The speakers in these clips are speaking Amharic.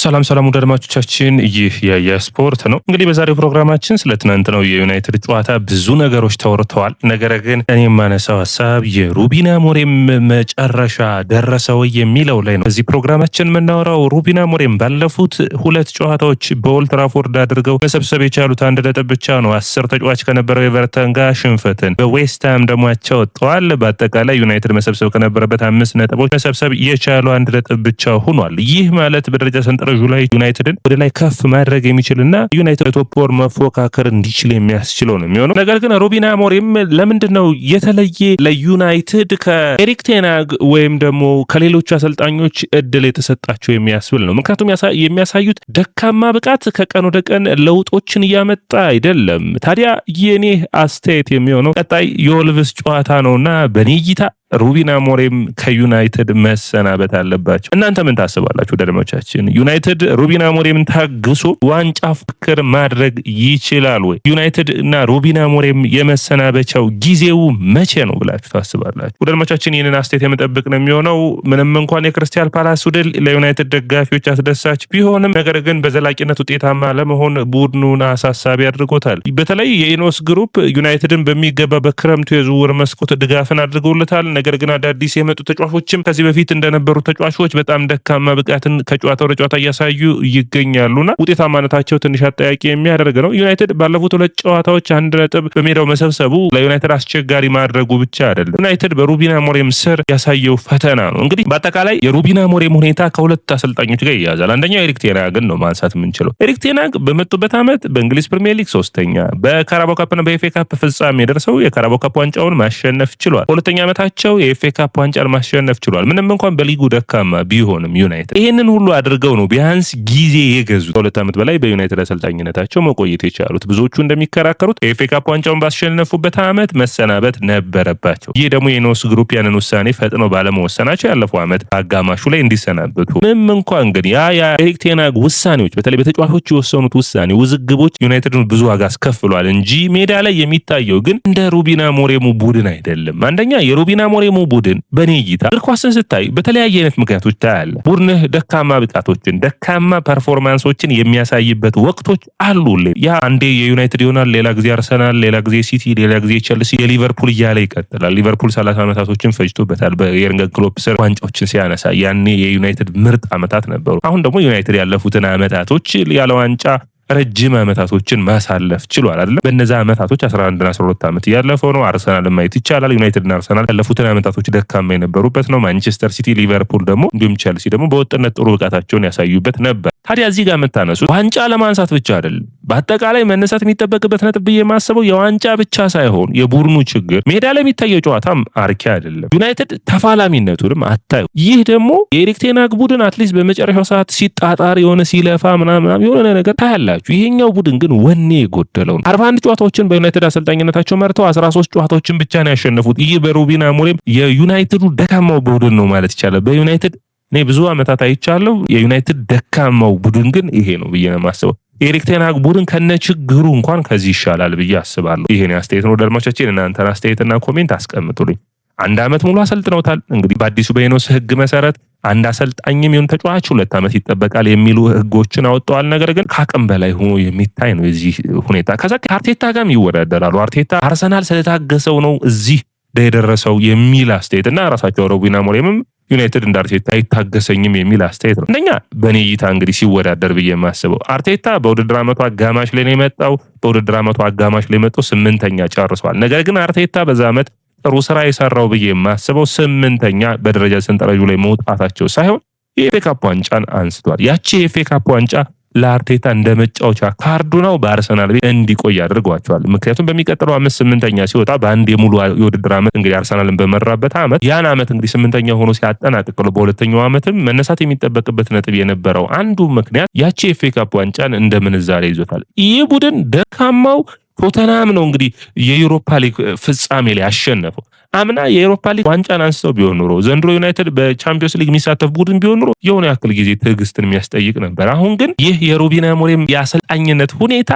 ሰላም ውድ አድማጮቻችን ይህ የስፖርት ነው። እንግዲህ በዛሬው ፕሮግራማችን ስለ ትናንትናው የዩናይትድ ጨዋታ ብዙ ነገሮች ተወርተዋል። ነገር ግን እኔ የማነሳው ሀሳብ የሩበን አሞሪም መጨረሻ ደረሰው የሚለው ላይ ነው። በዚህ ፕሮግራማችን የምናወራው ሩበን አሞሪም ባለፉት ሁለት ጨዋታዎች በኦልድ ትራፎርድ አድርገው መሰብሰብ የቻሉት 1 ነጥብ ብቻ ነው። 10 ተጫዋች ከነበረው ኤቨርተን ጋር ሽንፈትን፣ በዌስትሃም ደግሞ አቻ ወጥተዋል። በአጠቃላይ ዩናይትድ መሰብሰብ ከነበረበት 5 ነጥቦች መሰብሰብ የቻሉ 1 ነጥብ ብቻ ሆኗል። ይህ ማለት በደረጃ ሰንጠረዡ ላይ ዩናይትድን ወደ ላይ ከፍ ማድረግ የሚችልና ዩናይትድ ቶፕ 4 መፎካከር እንዲችል የሚያስችለው ነው የሚሆነው። ነገር ግን ሩበን አሞሪም ለምንድነው የተለየ ለዩናይትድ ከኤሪክ ቴን ሃግ ወይም ደግሞ ከሌሎች አሰልጣኞች እድል የተሰጣቸው የሚያስብል ነው። ምክንያቱም የሚያሳዩት ደካማ ብቃት ከቀን ወደ ቀን ለውጦችን እያመጣ አይደለም። ታዲያ የኔ አስተያየት የሚሆነው ቀጣይ የወልቭስ ጨዋታ ነውና በኔ እይታ ሩበን አሞሪም ከዩናይትድ መሰናበት አለባቸው። እናንተ ምን ታስባላችሁ? ደድሞቻችን ዩናይትድ ሩበን አሞሪምን ታግሶ ዋንጫ ፍክር ማድረግ ይችላል ወይ? ዩናይትድ እና ሩበን አሞሪም የመሰናበቻው ጊዜው መቼ ነው ብላችሁ ታስባላችሁ? ደድሞቻችን ይህንን አስተያየት የመጠብቅ ነው የሚሆነው። ምንም እንኳን የክሪስታል ፓላስ ድል ለዩናይትድ ደጋፊዎች አስደሳች ቢሆንም ነገር ግን በዘላቂነት ውጤታማ ለመሆን ቡድኑን አሳሳቢ አድርጎታል። በተለይ የኢኖስ ግሩፕ ዩናይትድን በሚገባ በክረምቱ የዝውውር መስኮት ድጋፍን አድርገውለታል። ነገር ግን አዳዲስ የመጡ ተጫዋቾችም ከዚህ በፊት እንደነበሩ ተጫዋቾች በጣም ደካማ ብቃትን ከጨዋታ ወደ ጨዋታ እያሳዩ ይገኛሉና ውጤታማነታቸው ትንሽ አጠያቂ የሚያደርግ ነው። ዩናይትድ ባለፉት 2 ጨዋታዎች 1 ነጥብ በሜዳው መሰብሰቡ ለዩናይትድ አስቸጋሪ ማድረጉ ብቻ አይደለም፣ ዩናይትድ በሩበን አሞሪም ስር ያሳየው ፈተና ነው። እንግዲህ በአጠቃላይ የሩበን አሞሪም ሁኔታ ከሁለት አሰልጣኞች ጋር ይያዛል። አንደኛው ኤሪክ ቴን ሃግን ነው ማንሳት የምንችለው። ኤሪክ ቴን ሃግ በመጡበት ዓመት በእንግሊዝ ፕሪሚየር ሊግ 3ኛ፣ በካራባኦ ካፕና በኤፍኤ ካፕ ፍጻሜ ደርሰው የካራባኦ ካፕ ዋንጫውን ማሸነፍ ችሏል። በሁለተኛ ዓመታቸው የኤፍኤ ካፕ ዋንጫን ማሸነፍ ችሏል። ምንም እንኳን በሊጉ ደካማ ቢሆንም ዩናይትድ ይሄንን ሁሉ አድርገው ነው ቢያንስ ጊዜ የገዙት። 2 ዓመት በላይ በዩናይትድ አሰልጣኝነታቸው መቆየት የቻሉት። ብዙዎቹ እንደሚከራከሩት የኤፍኤ ካፕ ዋንጫውን ባሸነፉበት ዓመት መሰናበት ነበረባቸው። ይህ ደግሞ የኢኖስ ግሩፕ ያንን ውሳኔ ፈጥነው ባለመወሰናቸው ያለፈው ዓመት አጋማሹ ላይ እንዲሰናበቱ። ምንም እንኳን ግን የኤሪክ ቴን ሃግ ውሳኔዎች በተለይ በተጫዋቾች የወሰኑት ውሳኔ ውዝግቦች ዩናይትድን ብዙ ዋጋ አስከፍሏል እንጂ ሜዳ ላይ የሚታየው ግን እንደ ሩበን አሞሪም ቡድን አይደለም። አንደኛ የሩበን አሞሪም ቡድን በኔ እይታ እግር ኳስን ስታይ በተለያየ አይነት ምክንያቶች ታያለ። ቡድንህ ደካማ ብቃቶችን ደካማ ፐርፎርማንሶችን የሚያሳይበት ወቅቶች አሉ። ያ አንዴ የዩናይትድ ይሆናል፣ ሌላ ጊዜ አርሰናል፣ ሌላ ጊዜ ሲቲ፣ ሌላ ጊዜ ቸልሲ፣ የሊቨርፑል እያለ ይቀጥላል። ሊቨርፑል 30 ዓመታቶችን ፈጅቶበታል በየርገን ክሎፕ ስር ዋንጫዎችን ሲያነሳ። ያኔ የዩናይትድ ምርጥ ዓመታት ነበሩ። አሁን ደግሞ ዩናይትድ ያለፉትን ዓመታቶች ያለ ዋንጫ ረጅም ዓመታቶችን ማሳለፍ ችሏል አይደል? በእነዛ ዓመታቶች 11 እና 12 ዓመት ያለፈው ነው። አርሰናል ማየት ይቻላል። ዩናይትድ እና አርሰናል ያለፉትን ዓመታቶች ደካማ የነበሩበት ነው። ማንቸስተር ሲቲ፣ ሊቨርፑል ደግሞ እንዲሁም ቸልሲ ደግሞ በወጥነት ጥሩ ብቃታቸውን ያሳዩበት ነበር። ታዲያ እዚህ ጋር የምታነሱት ዋንጫ ለማንሳት ብቻ አይደለም። በአጠቃላይ መነሳት የሚጠበቅበት ነጥብ ብዬ የማስበው የዋንጫ ብቻ ሳይሆን የቡድኑ ችግር ሜዳ ላይ የሚታየው ጨዋታም አርኪ አይደለም። ዩናይትድ ተፋላሚነቱንም አታዩ። ይህ ደግሞ የኤሪክ ቴን ሃግ ቡድን አትሊስት በመጨረሻው ሰዓት ሲጣጣር የሆነ ሲለፋ ምናምን የሆነ ነገር ታያላችሁ። ይሄኛው ቡድን ግን ወኔ የጎደለው ነው። 41 ጨዋታዎችን በዩናይትድ አሰልጣኝነታቸው መርተው 13 ጨዋታዎችን ብቻ ነው ያሸነፉት። ይህ በሩበን አሞሪም የዩናይትዱ ደካማው ቡድን ነው ማለት ይቻላል። በዩናይትድ እኔ ብዙ ዓመታት አይቻለሁ። የዩናይትድ ደካማው ቡድን ግን ይሄ ነው ብዬ ነው የማስበው። ኤሪክ ቴን ሃግ ቡድን ከነችግሩ እንኳን ከዚህ ይሻላል ብዬ አስባለሁ። ይሄን አስተያየት ነው ደርማቻችን። እናንተን አስተያየትና ኮሜንት አስቀምጡልኝ። 1 ዓመት ሙሉ አሰልጥነውታል። እንግዲህ በአዲሱ በኢኖስ ህግ መሰረት አንድ አሰልጣኝም ይሁን ተጫዋች 2 ዓመት ይጠበቃል የሚሉ ህጎችን አወጣዋል። ነገር ግን ከአቅም በላይ ሆኖ የሚታይ ነው የዚህ ሁኔታ። ከዛ ከአርቴታ ጋርም ይወዳደራሉ። አርቴታ አርሰናል ስለታገሰው ነው እዚህ የደረሰው የሚል አስተያየትና ራሳቸው ሩበን አሞሪምም ዩናይትድ እንደ አርቴታ አይታገሰኝም የሚል አስተያየት ነው። አንደኛ በኔ እይታ እንግዲህ ሲወዳደር ብዬ የማስበው አርቴታ በውድድር ዓመቱ አጋማሽ ላይ ነው የመጣው። በውድድር ዓመቱ አጋማሽ ላይ መጥቶ 8ኛ ጨርሷል። ነገር ግን አርቴታ በዛ ዓመት ጥሩ ስራ የሰራው ብዬ የማስበው 8ኛ በደረጃ ሰንጠረዡ ላይ መውጣታቸው ሳይሆን የኤፍኤ ካፕ ዋንጫን አንስቷል። ያቺ የኤፍኤ ካፕ ዋንጫ ለአርቴታ እንደ መጫወቻ ካርዱ ነው በአርሰናል ቤት እንዲቆይ አድርጓቸዋል። ምክንያቱም በሚቀጥለው 8ኛ ሲወጣ በአንድ የሙሉ የውድድር ዓመት እንግዲህ አርሰናልን በመራበት ዓመት ያን ዓመት እንግዲህ 8ኛ ሆኖ ሲያጠናቅቀው በሁለተኛው ዓመትም መነሳት የሚጠበቅበት ነጥብ የነበረው አንዱ ምክንያት ያቺ የኤፍኤ ካፕ ዋንጫን እንደ ምንዛሬ ይዞታል። ይህ ቡድን ደካማው ቶተናም ነው እንግዲህ የዩሮፓ ሊግ ፍጻሜ ላይ አሸነፈው። አምና የዩሮፓ ሊግ ዋንጫን አንስተው ቢሆን ኖሮ ዘንድሮ ዩናይትድ በቻምፒዮንስ ሊግ የሚሳተፍ ቡድን ቢሆን ኖሮ የሆነ ያክል ጊዜ ትዕግስትን የሚያስጠይቅ ነበር። አሁን ግን ይህ የሩበን አሞሪም የአሰልጣኝነት ሁኔታ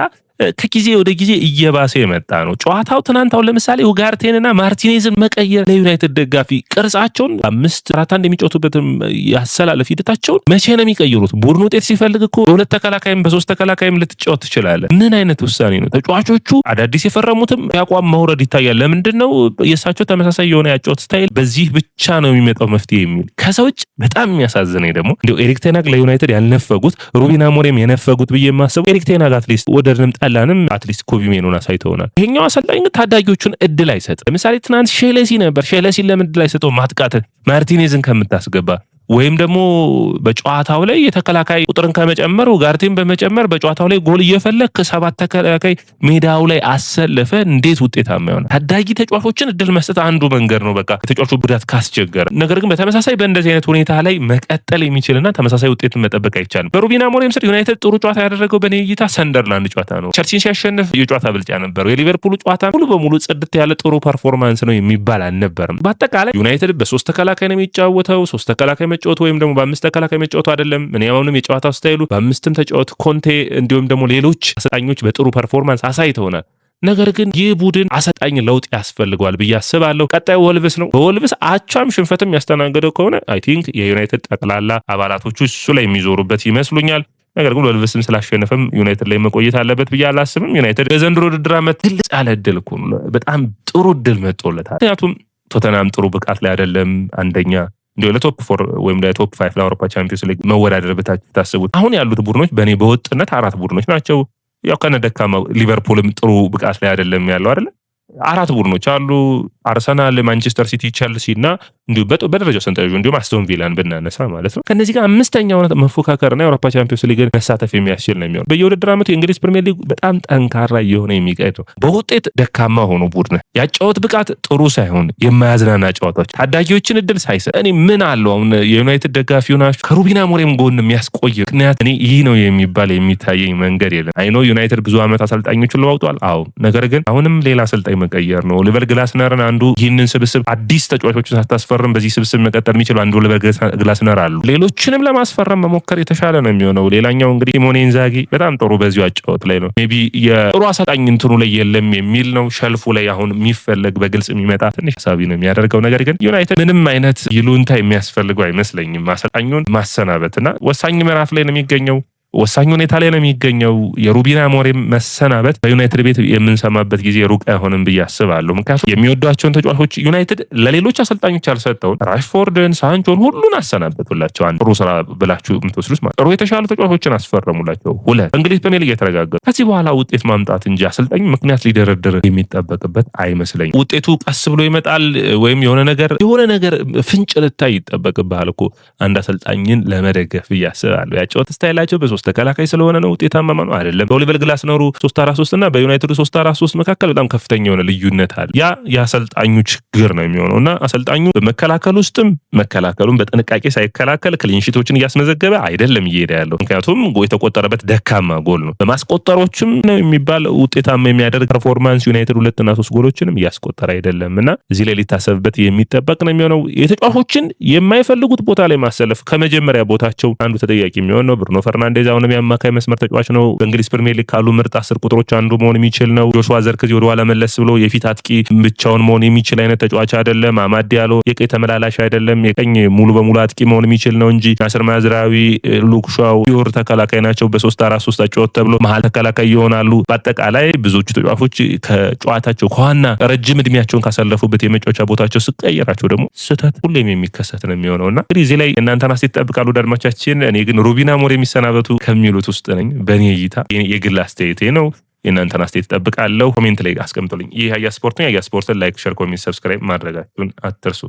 ከጊዜ ወደ ጊዜ እየባሰ የመጣ ነው ጨዋታው። ትናንት አሁን ለምሳሌ ኡጋርቴንና ማርቲኔዝን መቀየር ለዩናይትድ ደጋፊ ቅርጻቸውን 5-4-1 የሚጫወቱበትም ያሰላለፍ ሂደታቸውን መቼ ነው የሚቀይሩት? ቡድኑ ውጤት ሲፈልግ እኮ በሁለት ተከላካይም በሶስት ተከላካይም ልትጫወት ትችላለህ። ምን አይነት ውሳኔ ነው? ተጫዋቾቹ አዳዲስ የፈረሙትም ያቋም መውረድ ይታያል። ለምንድን ነው የእሳቸው ተመሳሳይ የሆነ ያጫወት ስታይል በዚህ ብቻ ነው የሚመጣው መፍትሄ የሚል። ከዛ ውጭ በጣም የሚያሳዝነኝ ደግሞ እንዲያው ኤሪክ ቴን ሃግ ለዩናይትድ ያልነፈጉት ሩበን አሞሪም የነፈጉት ብዬ የማስበው ኤሪክ ቴን ሃግ አትሊስት ወደድንም ጠላንም አትሊስት ኮቢ ሜኑን አሳይተውናል። ይሄኛው አሰልጣኝ ታዳጊዎቹን እድል አይሰጥ። ለምሳሌ ትናንት ሼለሲ ነበር። ሼለሲን ለምን እድል አይሰጠው? ማጥቃት ማርቲኔዝን ከምታስገባ ወይም ደግሞ በጨዋታው ላይ የተከላካይ ቁጥርን ከመጨመር ኡጋርቴን በመጨመር በጨዋታው ላይ ጎል እየፈለክ ሰባት ተከላካይ ሜዳው ላይ አሰለፈ እንዴት ውጤታማ ይሆናል? ታዳጊ ተጫዋቾችን እድል መስጠት አንዱ መንገድ ነው። በቃ ተጫዋቹ ጉዳት ካስቸገረ። ነገር ግን በተመሳሳይ በእንደዚህ አይነት ሁኔታ ላይ መቀጠል የሚችልና ተመሳሳይ ውጤትን መጠበቅ አይቻልም። በሩበን አሞሪም ስር ዩናይትድ ጥሩ ጨዋታ ያደረገው በኔ እይታ ሰንደርላንድ ጨዋታ ነው። ቸልሲን ሲያሸንፍ የጨዋታ ብልጫ ነበረው። የሊቨርፑል ጨዋታ ሙሉ በሙሉ ጽድት ያለ ጥሩ ፐርፎርማንስ ነው የሚባል አልነበረም። በአጠቃላይ ዩናይትድ በሶስት ተከላካይ ነው የሚጫወተው። ሶስት ተከላካይ መጫወቱ ወይም ደግሞ በአምስት ተከላካይ መጫወቱ አይደለም። እኔ አሁንም የጨዋታው ስታይሉ በአምስትም ተጫወት ኮንቴ እንዲሁም ደግሞ ሌሎች አሰልጣኞች በጥሩ ፐርፎርማንስ አሳይተውናል። ነገር ግን ይህ ቡድን አሰልጣኝ ለውጥ ያስፈልገዋል ብዬ አስባለሁ። ቀጣዩ ወልቭስ ነው። በወልቭስ አቻም ሽንፈትም ያስተናገደው ከሆነ አይ ቲንክ የዩናይትድ ጠቅላላ አባላቶቹ እሱ ላይ የሚዞሩበት ይመስሉኛል። ነገር ግን ወልቭስም ስላሸነፈም ዩናይትድ ላይ መቆየት አለበት ብዬ አላስብም። ዩናይትድ የዘንድሮ ውድድር ዓመት ትልቅ ያለ እድል እኮ ነው። በጣም ጥሩ እድል መጥቶለታል። ምክንያቱም ቶተናም ጥሩ ብቃት ላይ አይደለም። አንደኛ እንዲሁ ለቶፕ 4 ወይም ለቶፕ 5 ለአውሮፓ ቻምፒዮንስ ሊግ መወዳደር በታች ታስቡት። አሁን ያሉት ቡድኖች በእኔ በወጥነት 4 ቡድኖች ናቸው። ያው ከነደካማው ሊቨርፑልም ጥሩ ብቃት ላይ አይደለም ያለው አይደለ? 4 ቡድኖች አሉ። አርሰናል፣ ማንቸስተር ሲቲ፣ ቸልሲ እና እንዲሁ በደረጃው ሰንጠረዡ እንዲሁም አስቶን ቪላን ብናነሳ ማለት ነው። ከነዚህ ጋር አምስተኛው መፎካከርና የአውሮፓ ቻምፒዮንስ ሊግ መሳተፍ የሚያስችል ነው የሚሆነው። በየውድድር ዓመቱ የእንግሊዝ ፕሪሚየር ሊግ በጣም ጠንካራ እየሆነ የሚቀድ ነው። በውጤት ደካማ ሆኖ ቡድን ያጫወት ብቃት ጥሩ ሳይሆን የማያዝናና ጨዋታዎች ታዳጊዎችን እድል ሳይሰጥ እኔ ምን አለው አሁን የዩናይትድ ደጋፊ ሆናችሁ ከሩበን አሞሪም ጎን የሚያስቆይ ምክንያት እኔ ይህ ነው የሚባል የሚታየኝ መንገድ የለም። አይኖ ዩናይትድ ብዙ ዓመት አሰልጣኞችን ለዋውጧል። አዎ፣ ነገር ግን አሁንም ሌላ አሰልጣኝ መቀየር ነው። ኦሊቨር ግላስነርን አንዱ ይህንን ስብስብ አዲስ ተጫዋቾችን ሳታስፈርም በዚህ ስብስብ መቀጠል የሚችሉ አንዱ ኦሊቨር ግላስነር አሉ። ሌሎችንም ለማስፈረም መሞከር የተሻለ ነው የሚሆነው። ሌላኛው እንግዲህ ሲሞኔ ኢንዛጊ በጣም ጥሩ በዚሁ አጫወት ላይ ነው። ሜቢ የጥሩ አሰልጣኝ እንትኑ ላይ የለም የሚል ነው። ሸልፉ ላይ አሁን የሚፈለግ በግልጽ የሚመጣ ትንሽ ሀሳቢ ነው የሚያደርገው። ነገር ግን ዩናይትድ ምንም አይነት ይሉንታ የሚያስፈልገው አይመስለኝም። አሰልጣኙን ማሰናበትና ወሳኝ ምዕራፍ ላይ ነው የሚገኘው። ወሳኝ ሁኔታ ላይ ነው የሚገኘው። የሩበን አሞሪም መሰናበት በዩናይትድ ቤት የምንሰማበት ጊዜ ሩቅ አይሆንም ብዬ አስባለሁ። ምክንያቱም የሚወዷቸውን ተጫዋቾች ዩናይትድ ለሌሎች አሰልጣኞች ያልሰጠውን ራሽፎርድን፣ ሳንቾን ሁሉን አሰናበቱላቸው። አንድ ጥሩ ስራ ብላችሁ የምትወስዱት ማለት ጥሩ የተሻሉ ተጫዋቾችን አስፈረሙላቸው። ሁለት እንግሊዝ ፕሪሚየር ሊግ የተረጋገጡ ከዚህ በኋላ ውጤት ማምጣት እንጂ አሰልጣኝ ምክንያት ሊደረድር የሚጠበቅበት አይመስለኝም። ውጤቱ ቀስ ብሎ ይመጣል ወይም የሆነ ነገር ፍንጭ ልታይ ይጠበቅብሃል እኮ አንድ አሰልጣኝን ለመደገፍ ብዬ አስባለሁ። ያጫወት ስታይላቸው በሶስት ተከላካይ ስለሆነ ነው ውጤታማ ነው አይደለም። በኦሊቨር ግላስነሩ 3-4-3 እና በዩናይትድ 3-4-3 መካከል በጣም ከፍተኛ የሆነ ልዩነት አለ። ያ የአሰልጣኙ ችግር ነው የሚሆነውና አሰልጣኙ በመከላከል ውስጥም መከላከሉን በጥንቃቄ ሳይከላከል ክሊንሺቶችን እያስመዘገበ አይደለም እየሄደ ያለው። ምክንያቱም የተቆጠረበት ደካማ ጎል ነው። በማስቆጠሮችም ነው የሚባል ውጤታማ የሚያደርግ ፐርፎርማንስ ዩናይትድ 2 እና 3 ጎሎችንም እያስቆጠረ አይደለምና እዚህ ላይ ሊታሰብበት የሚጠበቅ ነው የሚሆነው። የተጫዋቾችን የማይፈልጉት ቦታ ላይ ማሰለፍ ከመጀመሪያ ቦታቸው አንዱ ተጠያቂ የሚሆን ነው። ብሩኖ ፈርናንዴዝ አሁንም የአማካይ መስመር ተጫዋች ነው። በእንግሊዝ ፕሪሚየር ሊግ ካሉ ምርጥ 10 ቁጥሮች አንዱ መሆን የሚችል ነው። ጆሹዋ ዘርክዚ ወደ ኋላ መለስ ብሎ የፊት አጥቂ ብቻውን መሆን የሚችል አይነት ተጫዋች አይደለም። አማድ ዲያሎ የቀኝ ተመላላሽ አይደለም። የቀኝ ሙሉ በሙሉ አጥቂ መሆን የሚችል ነው እንጂ ናስር ማዝራዊ፣ ሉክ ሻው ፒውር ተከላካይ ናቸው። በ3-4-3 ተጫወት ተብሎ መሀል ተከላካይ ይሆናሉ። በአጠቃላይ ብዙዎቹ ተጫዋቾች ከጨዋታቸው ከዋና ረጅም እድሜያቸውን ካሳለፉበት የመጫወቻ ቦታቸው ስቀየራቸው ደግሞ ስህተት ሁሌም የሚከሰት ነው የሚሆነውና እንግዲህ እዚህ ላይ እናንተን አስተያየት ይጠብቃሉ አድማጮቻችን። እኔ ግን ሩበን አሞሪም የሚሰናበቱ ከሚሉት ውስጥ ነኝ። በእኔ እይታ የግል አስተያየቴ ነው። የእናንተን አስተያየት እጠብቃለሁ። ኮሜንት ላይ አስቀምጡልኝ። ይህ ያያ ስፖርት ነው። ያያ ስፖርትን ላይክ፣ ሼር፣ ኮሜንት፣ ሰብስክራይብ ማድረጋችሁን አትርሱ።